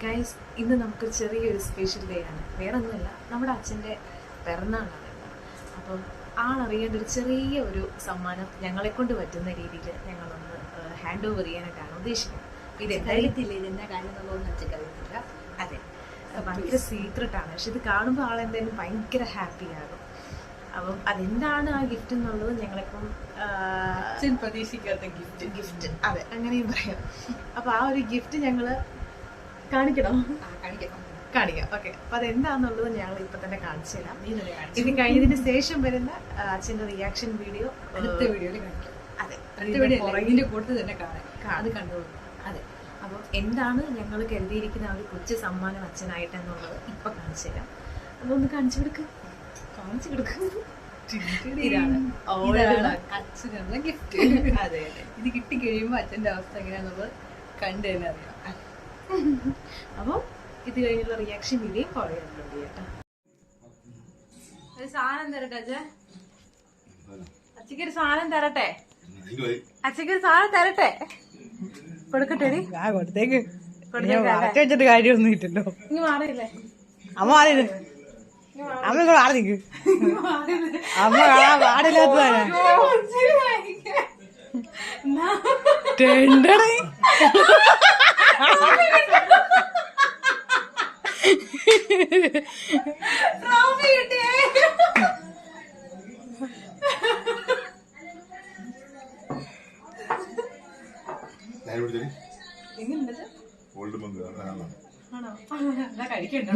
Guys, ഇന്ന് നമുക്കൊരു ചെറിയൊരു സ്പെഷ്യൽ ഡേ ആണ്. വേറെ ഒന്നുമില്ല, നമ്മുടെ അച്ഛൻ്റെ പിറന്നാളാണ്. അപ്പം ആളറിയേണ്ട ഒരു ചെറിയ ഒരു സമ്മാനം ഞങ്ങളെ കൊണ്ട് പറ്റുന്ന രീതിയിൽ ഞങ്ങളൊന്ന് ഹാൻഡ് ഓവർ ചെയ്യാനായിട്ടാണ് ഉദ്ദേശിക്കുന്നത്. ഇതെന്തായാലും കാര്യങ്ങളൊന്നും അച്ഛക്കറിയില്ല. അതെ, ഭയങ്കര സീക്രട്ടാണ്. പക്ഷെ ഇത് കാണുമ്പോൾ ആളെന്തായാലും ഭയങ്കര ഹാപ്പി ആകും. അപ്പം അതെന്താണ് ആ ഗിഫ്റ്റ് എന്നുള്ളത് ഞങ്ങളിപ്പം പ്രതീക്ഷിക്കാത്ത ഗിഫ്റ്റ് അതെ, അങ്ങനെയും പറയാം. അപ്പം ആ ഒരു ഗിഫ്റ്റ് ഞങ്ങൾ കാണിക്കണം. ഓക്കെ. അപ്പൊ അതെന്താന്നുള്ളത് ഞങ്ങൾ ഇപ്പൊ തന്നെ കാണിച്ചു തരാം. ഇത് കഴിഞ്ഞതിന് ശേഷം വരുന്ന അച്ഛന്റെ റിയാക്ഷൻ വീഡിയോ അടുത്ത വീഡിയോയിൽ കാണിക്കാം. അതെ, പുറകിന്റെ കൂട്ടത്തിൽ തന്നെ അത് കണ്ടോളൂ. അതെ. അപ്പം എന്താണ് ഞങ്ങൾ കരുതിയിരിക്കുന്ന ആ ഒരു കൊച്ചു സമ്മാനം അച്ഛനായിട്ടെന്നുള്ളത് ഇപ്പൊ കാണിച്ചു തരാം. അപ്പൊ ഒന്ന് കാണിച്ചു കൊടുക്കും. ഇതാണ് അച്ഛനുള്ള ഗിഫ്റ്റ്. അതെ, ഇത് കിട്ടി കഴിയുമ്പോ അച്ഛന്റെ അവസ്ഥ എങ്ങനെയാന്നുള്ളത് കണ്ടു തന്നെ അറിയാം. അപ്പം ഇത് കഴിഞ്ഞുള്ള റിയാക്ഷൻ വീഡിയോ ഫോളോ ചെയ്യാനുണ്ട് കേട്ടോ. ഒരു സാധനം തരട്ടെ അച്ഛൻ? അച്ഛക്കൊരു സാധനം തരട്ടെ? അച്ഛക്കൊരു സാധനം തരട്ടെ? കൊടുക്കട്ടെടി. കൊടുത്തേക്ക് വെച്ചിട്ട് കാര്യമൊന്നും ഇല്ലല്ലോ. ഇനി മാറിയില്ലേ അമ്മ? മാറിയത് അമ്മ ഇങ്ങോട്ട് മാറി നിൽക്ക്. അമ്മ കാണാൻ പാടില്ലാത്തതാണ്. എങ്ങനെയുണ്ട്? ആണോ? കഴിക്കണ്ടോ?